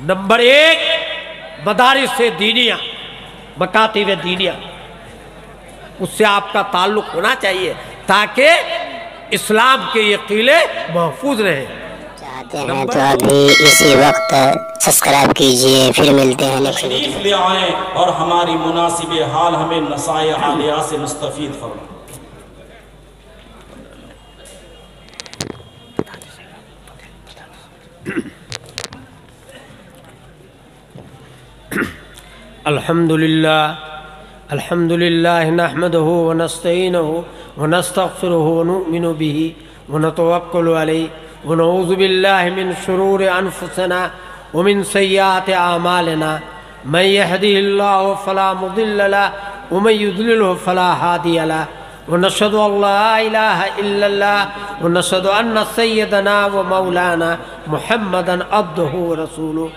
Number 1 مدارس دینیہ، مکاتب دینیہ، اس سے آپ کا تعلق ہونا چاہیے تاکہ اسلام کے یہ قلعے محفوظ رہیں۔ چاہتے ہیں تو ابھی اسی وقت سبسکرائب کیجئے، پھر ملتے ہیں نیکسٹ ویڈیو۔ تشریف لے آئیں اور ہماری مناسب حال ہمیں نصائح عالیہ سے مستفید فرمائیں۔ الحمد للہ نحمدہ ونستعینہ ونستغفرہ ونؤمن بہ ونتوکل علیہ ونعوذ باللہ من شرور انفسنا ومن سیئات اعمالنا من یہدہ اللہ فلا مضل لہ ومن یضللہ فلا ہادی لہ ونشہد ان لا الہ الا اللہ ونشہد ان سیدنا ومولانا محمدا عبدہ ورسولہ۔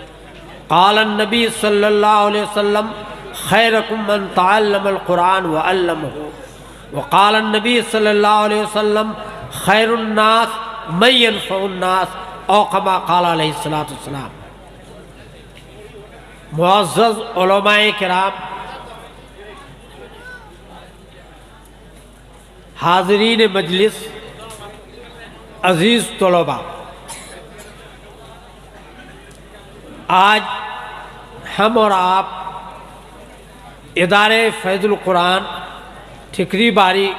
قال النبی صلی اللہ علیہ وسلم خیرکم من تعلم القرآن وعلمہ، وقال النبی صلی اللہ علیہ وسلم خیر الناس من ينفع الناس، او کما قال علیہ السلام۔ معزز علماء کرام، حاضرین مجلس، عزیز طلباء، آج ہم اور آپ ادارے فیض القرآن ٹھکری باری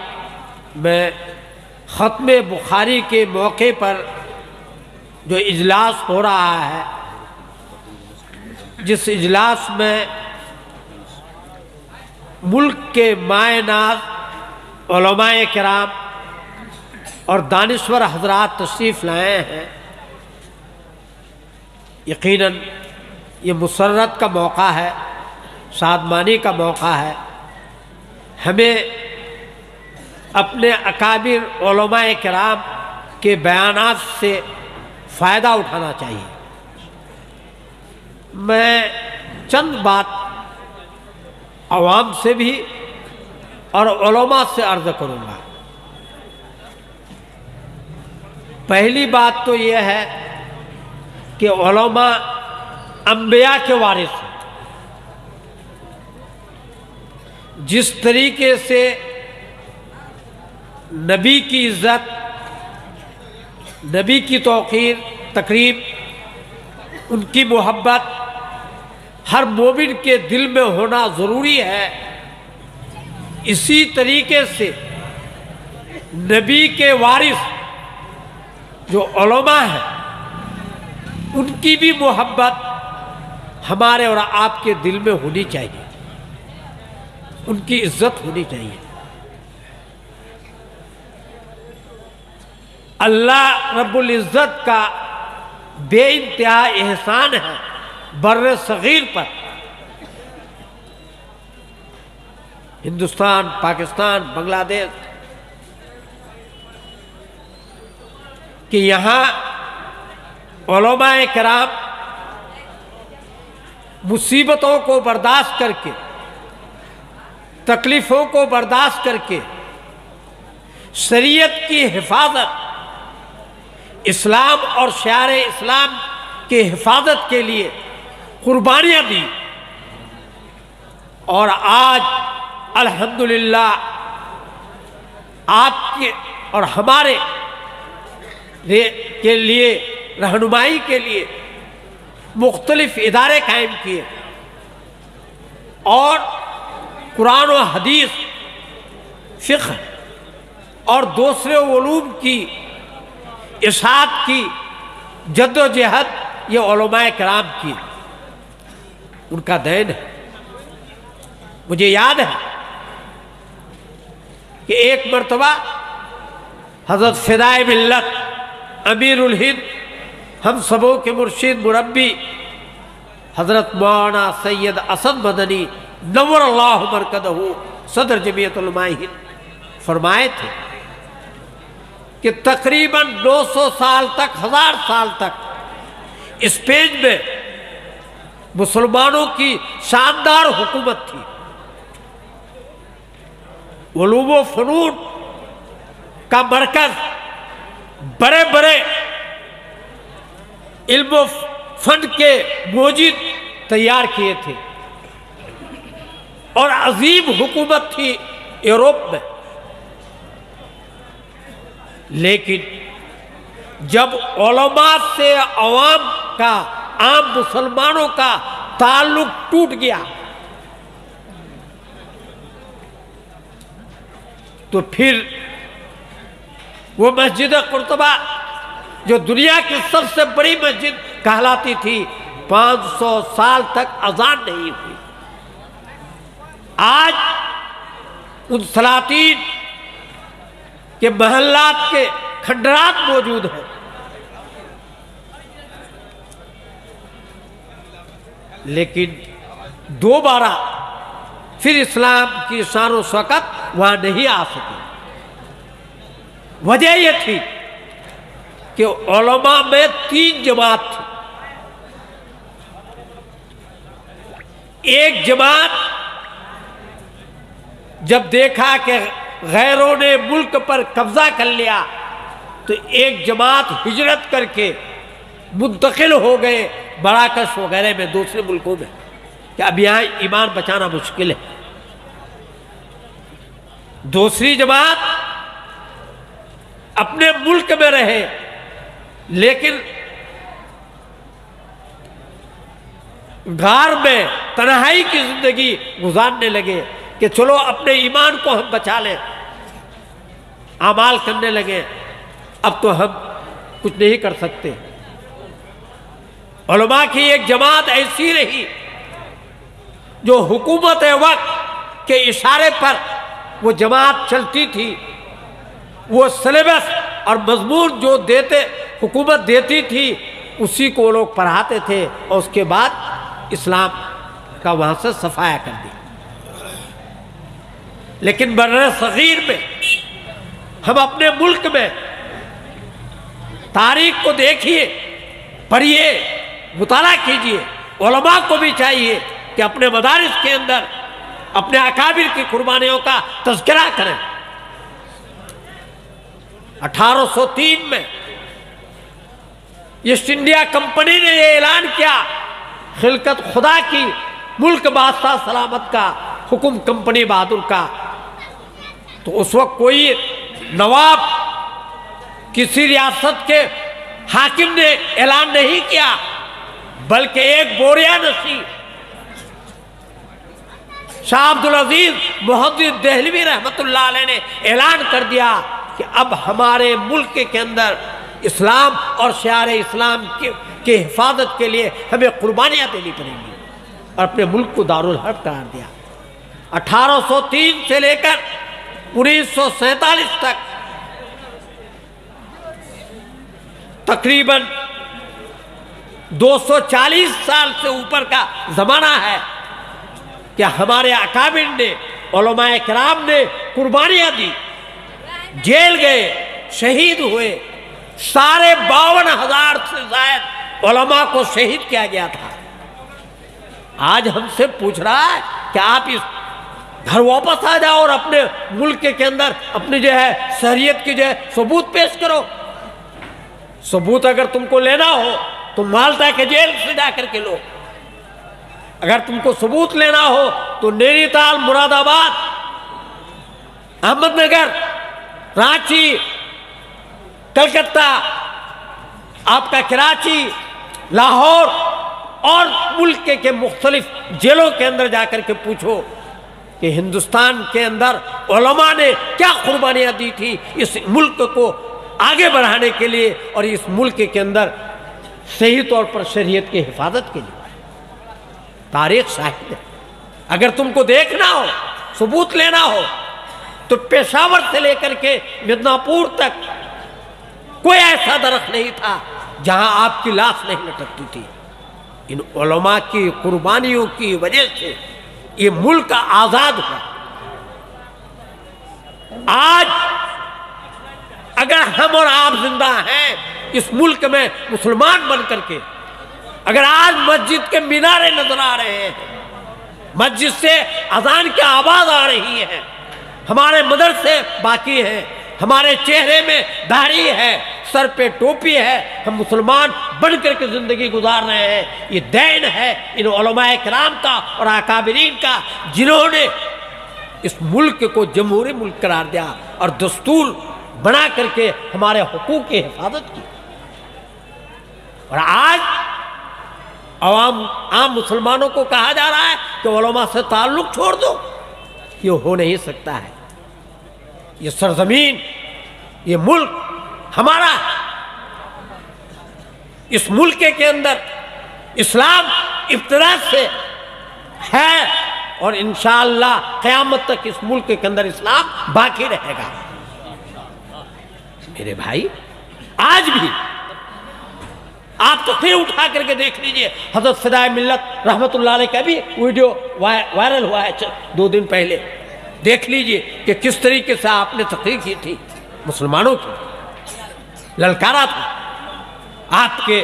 میں ختم بخاری کے موقع پر جو اجلاس ہو رہا ہے، جس اجلاس میں ملک کے مائع ناز علماء کرام اور دانشور حضرات تشریف لائے ہیں، یقیناً یہ مسرت کا موقع ہے، شادمانی کا موقع ہے۔ ہمیں اپنے اکابر علماء کرام کے بیانات سے فائدہ اٹھانا چاہیے۔ میں چند بات عوام سے بھی اور علماء سے عرض کروں گا۔ پہلی بات تو یہ ہے کہ علماء انبیاء کے وارث ہیں۔ جس طریقے سے نبی کی عزت، نبی کی توقیر، تقریب، ان کی محبت ہر مومن کے دل میں ہونا ضروری ہے، اسی طریقے سے نبی کے وارث جو علماء ہیں ان کی بھی محبت ہمارے اور آپ کے دل میں ہونی چاہیے، ان کی عزت ہونی چاہیے۔ اللہ رب العزت کا بے انتہا احسان ہے بر صغیر پر، ہندوستان، پاکستان، بنگلہ دیش، کہ یہاں علماء کرام مصیبتوں کو برداشت کر کے، تکلیفوں کو برداشت کر کے شریعت کی حفاظت، اسلام اور شعائر اسلام کی حفاظت کے لیے قربانیاں دی، اور آج الحمدللہ آپ کے اور ہمارے کے لیے رہنمائی کے لیے مختلف ادارے قائم کیے، اور قرآن و حدیث، فقہ اور دوسرے علوم کی اشاعت کی جد و جہد یہ علماء کرام کی، ان کا دین ہے۔ مجھے یاد ہے کہ ایک مرتبہ حضرت فدائے ملت امیر الہند، ہم سبوں کے مرشد مربی حضرت مولانا سید اسد مدنی نور اللہ مرکزہ صدر جمعیت علماء ہند فرمائے تھے کہ تقریباً 900 سال تک، 1000 سال تک اسپین میں مسلمانوں کی شاندار حکومت تھی، علوم و فنون کا مرکز، بڑے بڑے علم و فنڈ کے موجد تیار کیے تھے اور عظیم حکومت تھی یورپ میں، لیکن جب علماء سے عوام کا، عام مسلمانوں کا تعلق ٹوٹ گیا تو پھر وہ مسجد قرطبہ جو دنیا کی سب سے بڑی مسجد کہلاتی تھی، 500 سال تک اذان نہیں ہوئی۔ آج ان سلاطین کے محلات کے کھنڈرات موجود ہیں، لیکن دوبارہ پھر اسلام کی شان و شوکت وہاں نہیں آ سکی۔ وجہ یہ تھی کہ علماء میں 3 جماعت تھی۔ ایک جماعت جب دیکھا کہ غیروں نے ملک پر قبضہ کر لیا تو ایک جماعت ہجرت کر کے منتقل ہو گئے مراکش وغیرہ میں، دوسرے ملکوں میں، کہ اب یہاں ایمان بچانا مشکل ہے۔ دوسری جماعت اپنے ملک میں رہے لیکن غار میں تنہائی کی زندگی گزارنے لگے کہ چلو اپنے ایمان کو ہم بچا لیں، اعمال کرنے لگے، اب تو ہم کچھ نہیں کر سکتے۔ علماء کی ایک جماعت ایسی رہی جو حکومت وقت کے اشارے پر وہ جماعت چلتی تھی، وہ سلیبس اور مضمون جو حکومت دیتی تھی اسی کو لوگ پڑھاتے تھے، اور اس کے بعد اسلام کا وہاں سے صفایا کر دیا۔ لیکن بر صغیر میں ہم اپنے ملک میں تاریخ کو دیکھیے، پڑھیے، مطالعہ کیجیے۔ علماء کو بھی چاہیے کہ اپنے مدارس کے اندر اپنے اکابر کی قربانیوں کا تذکرہ کریں۔ 1803 میں ایسٹ انڈیا کمپنی نے یہ اعلان کیا، خلقت خدا کی، ملک بادشاہ سلامت کا، حکم کمپنی بہادر کا۔ تو اس وقت کوئی نواب کسی ریاست کے حاکم نے اعلان نہیں کیا، بلکہ ایک بوریا نشین شاہ عبدالعزیز محدث دہلوی رحمت اللہ علیہ نے اعلان کر دیا کہ اب ہمارے ملک کے اندر اسلام اور شعار اسلام کی حفاظت کے لیے ہمیں قربانیاں دینی پڑیں گی، اور اپنے ملک کو دارالحرب قرار دیا۔ 1803 سے لے کر 1947 تک تقریباً 240 سال سے اوپر کا زمانہ ہے کہ ہمارے اکابر نے، علماء کرام نے قربانیاں دی، جیل گئے، شہید ہوئے۔ 52,000 سے زائد علماء کو شہید کیا گیا تھا۔ آج ہم سے پوچھ رہا ہے کہ آپ اس گھر واپس آ جاؤ اور اپنے ملک کے اندر اپنی جو ہے شریعت کی جو ہے ثبوت پیش کرو۔ ثبوت اگر تم کو لینا ہو تو مالٹا کے جیل سے جا کر کے لو، اگر تم کو ثبوت لینا ہو تو نینی تال، مراد آباد، احمد نگر، رانچی، کلکتہ، آپ کا کراچی، لاہور اور ملک کے مختلف جیلوں کے اندر جا کر کے پوچھو کہ ہندوستان کے اندر علماء نے کیا قربانیاں دی تھی اس ملک کو آگے بڑھانے کے لیے اور اس ملک کے اندر صحیح طور پر شریعت کی حفاظت کے لیے۔ تاریخ شاہد ہے۔ اگر تم کو دیکھنا ہو، ثبوت لینا ہو تو پشاور سے لے کر کے مدناپور تک کوئی ایسا درخت نہیں تھا جہاں آپ کی لاش نہیں لٹکتی تھی۔ ان علماء کی قربانیوں کی وجہ سے یہ ملک آزاد ہوا۔ آج اگر ہم اور آپ زندہ ہیں اس ملک میں مسلمان بن کر کے، اگر آج مسجد کے مینارے نظر آ رہے ہیں، مسجد سے اذان کی آواز آ رہی ہے، ہمارے مدرسے باقی ہیں، ہمارے چہرے میں داڑھی ہے، سر پہ ٹوپی ہے، ہم مسلمان بن کر کے زندگی گزار رہے ہیں. یہ دین ہے ان علماء کرام کا اور اکابرین کا، جنہوں نے اس ملک کو جمہوری ملک قرار دیا اور دستور بنا کر کے ہمارے حقوق کی حفاظت کی. اور آج عام مسلمانوں کو کہا جا رہا ہے کہ علماء سے تعلق چھوڑ دو. یہ ہو نہیں سکتا ہے. یہ سرزمین، یہ ملک ہمارا ہے. اس ملک کے اندر اسلام ابتدا سے ہے اور انشاءاللہ قیامت تک اس ملک کے اندر اسلام باقی رہے گا. میرے بھائی، آج بھی آپ تقریر اٹھا کر کے دیکھ لیجئے، حضرت فدائے ملت رحمت اللہ علیہ کا بھی ویڈیو وائرل ہوا ہے 2 دن پہلے. دیکھ لیجئے کہ کس طریقے سے آپ نے تقریر کی تھی، مسلمانوں کی للکارا تھا. آپ کے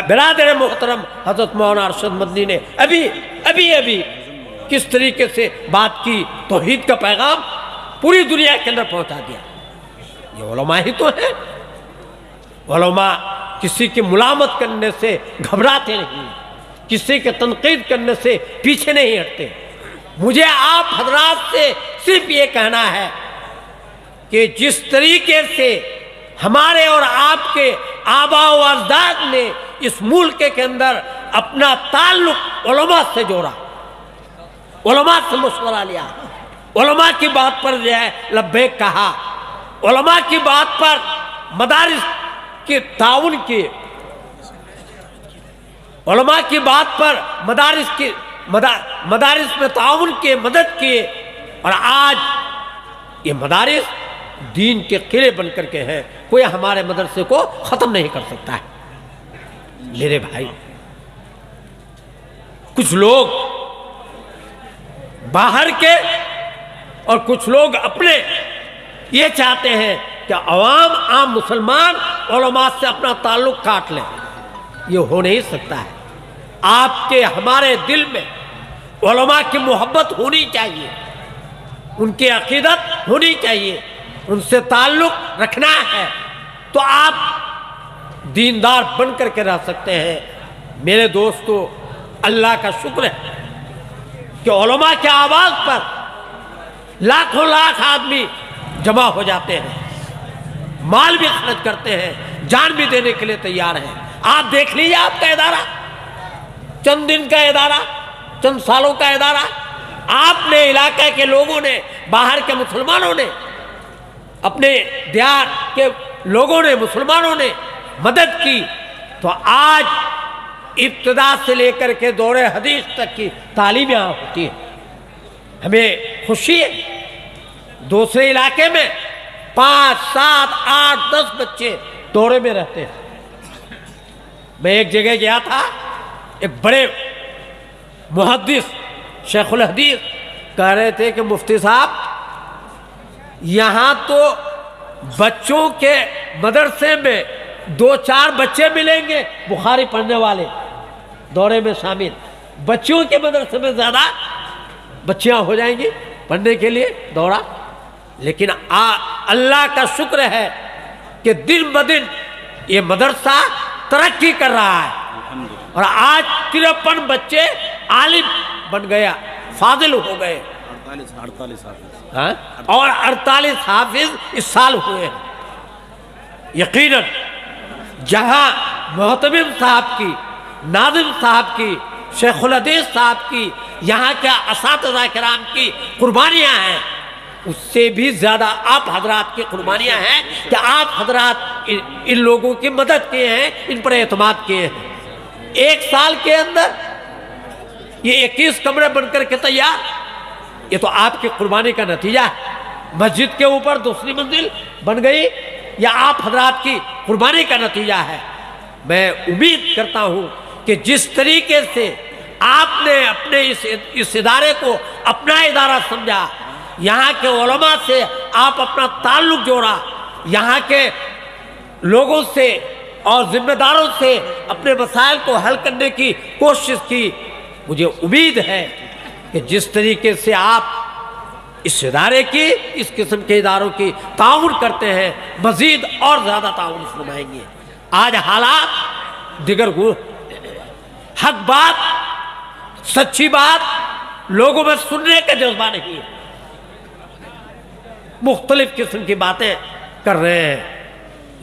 برادر محترم حضرت مولانا ارشد مدنی نے ابھی کس طریقے سے بات کی، توحید کا پیغام پوری دنیا کے اندر پہنچا دیا. یہ علماء ہی تو ہیں. علماء کسی کی ملامت کرنے سے گھبراتے نہیں، کسی کے تنقید کرنے سے پیچھے نہیں ہٹتے. مجھے آپ حضرات سے صرف یہ کہنا ہے کہ جس طریقے سے ہمارے اور آپ کے آباء و اجداد نے اس ملک کے اندر اپنا تعلق علماء سے جوڑا، علماء سے مشورہ لیا، علماء کی بات پر جو ہے لبیک کہا، علماء کی بات پر مدارس کے تعاون کیے، علماء کی بات پر مدارس میں تعاون کیے، مدد کیے. اور آج یہ مدارس دین کے قلعے بن کر کے ہیں. کوئی ہمارے مدرسے کو ختم نہیں کر سکتا ہے. میرے بھائی، کچھ لوگ باہر کے اور کچھ لوگ اپنے یہ چاہتے ہیں کہ عام مسلمان علماء سے اپنا تعلق کاٹ لیں. یہ ہو نہیں سکتا ہے. آپ کے ہمارے دل میں علماء کی محبت ہونی چاہیے، ان کی عقیدت ہونی چاہیے، ان سے تعلق رکھنا ہے تو آپ دیندار بن کر کے رہ سکتے ہیں. میرے دوستو، اللہ کا شکر ہے کہ علماء کے آواز پر لاکھوں لاکھ آدمی جمع ہو جاتے ہیں، مال بھی خرچ کرتے ہیں، جان بھی دینے کے لیے تیار ہیں. آپ دیکھ لیجیے، آپ کا ادارہ چند دن کا ادارہ، چند سالوں کا ادارہ، آپ نے علاقہ کے لوگوں نے، باہر کے مسلمانوں نے، اپنے دیار کے لوگوں نے، مسلمانوں نے مدد کی تو آج ابتدا سے لے کر کے دور حدیث تک کی تعلیم یہاں ہوتی ہے. ہمیں خوشی ہے. دوسرے علاقے میں 5, 7, 8, 10 بچے دورے میں رہتے ہیں. میں ایک جگہ گیا تھا، ایک بڑے محدث شیخ الحدیث کہہ رہے تھے کہ مفتی صاحب، یہاں تو بچوں کے مدرسے میں 2-4 بچے ملیں گے بخاری پڑھنے والے دورے میں شامل، بچوں کے مدرسے میں زیادہ بچیاں ہو جائیں گی پڑھنے کے لیے دورہ. لیکن اللہ کا شکر ہے کہ دن بدن یہ مدرسہ ترقی کر رہا ہے اور آج 53 بچے عالم بن گیا، فاضل ہو گئے، 48 اور 48 حافظ اس سال ہوئے ہیں. یقیناً جہاں محتمم صاحب کی، ناظم صاحب کی، شیخ الحدیث صاحب کی، یہاں کے اساتذہ کرام کی قربانیاں ہیں، اس سے بھی زیادہ آپ حضرات کی قربانیاں ہیں کہ آپ حضرات ان لوگوں کی مدد کیے ہیں، ان پر اعتماد کیے ہیں. 1 سال کے اندر یہ 21 کمرے بن کر کے تیار، یہ تو آپ کی قربانی کا نتیجہ ہے. مسجد کے اوپر دوسری منزل بن گئی، یہ آپ حضرات کی قربانی کا نتیجہ ہے. میں امید کرتا ہوں کہ جس طریقے سے آپ نے اپنے اس ادارے کو اپنا ادارہ سمجھا، یہاں کے علماء سے آپ اپنا تعلق جوڑا، یہاں کے لوگوں سے اور ذمہ داروں سے اپنے مسائل کو حل کرنے کی کوشش کی، مجھے امید ہے کہ جس طریقے سے آپ اس ادارے کی، اس قسم کے اداروں کی تعاون کرتے ہیں، مزید اور زیادہ تعاون فرمائیں گے۔ آج حالات دیگر حق بات، سچی بات لوگوں میں سننے کا جذبہ نہیں ہے، مختلف قسم کی باتیں کر رہے ہیں۔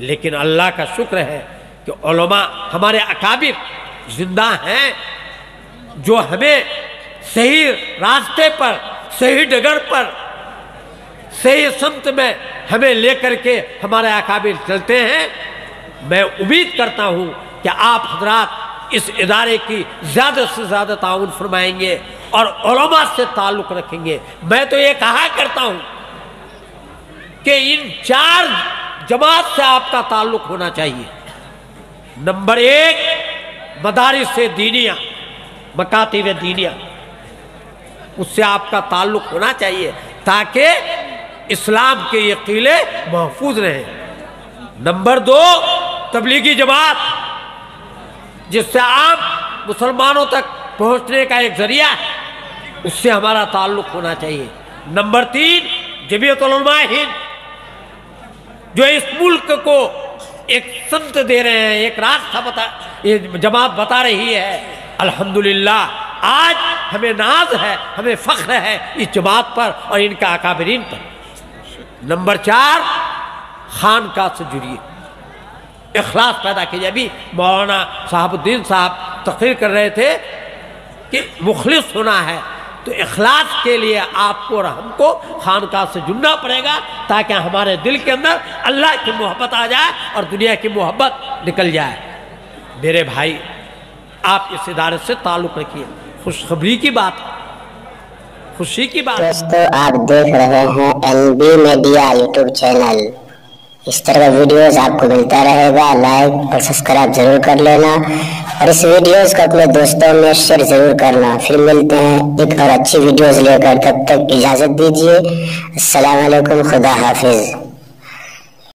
لیکن اللہ کا شکر ہے کہ علماء ہمارے اکابر زندہ ہیں، جو ہمیں صحیح راستے پر، صحیح ڈگر پر، صحیح سمت میں ہمیں لے کر کے ہمارے اکابر چلتے ہیں۔ میں امید کرتا ہوں کہ آپ حضرات اس ادارے کی زیادہ سے زیادہ تعاون فرمائیں گے اور علماء سے تعلق رکھیں گے۔ میں تو یہ کہا کرتا ہوں کہ ان 4 جماعت سے آپ کا تعلق ہونا چاہیے۔ نمبر 1 مدارس دینیہ، مکاتب دینیہ، اس سے آپ کا تعلق ہونا چاہیے تاکہ اسلام کے یہ قلعے محفوظ رہیں۔ نمبر 2 تبلیغی جماعت، جس سے عام مسلمانوں تک پہنچنے کا ایک ذریعہ ہے، اس سے ہمارا تعلق ہونا چاہیے۔ نمبر 3 جمعیت علماء ہند، جو اس ملک کو ایک سمت دے رہے ہیں، ایک راستہ یہ جماعت بتا رہی ہے۔ الحمدللہ آج ہمیں ناز ہے، ہمیں فخر ہے اس جماعت پر اور ان کا اکابرین پر۔ نمبر 4 خانقاہ سے جڑیے، اخلاص پیدا کیجیے۔ ابھی مولانا صاحب الدین صاحب تقریر کر رہے تھے کہ مخلص ہونا ہے تو اخلاص کے لیے آپ کو اور ہم کو خانقاہ سے جڑنا پڑے گا، تاکہ ہمارے دل کے اندر اللہ کی محبت آ جائے اور دنیا کی محبت نکل جائے۔ میرے بھائی، آپ اس ادارے سے تعلق رکھیے۔ خوشخبری کی بات، خوشی کی بات۔ دوستو آپ دیکھ رہے ہیں NB میڈیا یوٹیوب چینل۔ اس طرح کا ویڈیوز آپ کو ملتا رہے گا، لائک اور سبسکرائب ضرور کر لینا، اور اس ویڈیوز کو اپنے دوستوں میں شیئر ضرور کرنا۔ پھر ملتے ہیں ایک اور اچھی ویڈیوز لے کر، تب تک اجازت دیجیے۔ السلام علیکم، خدا حافظ۔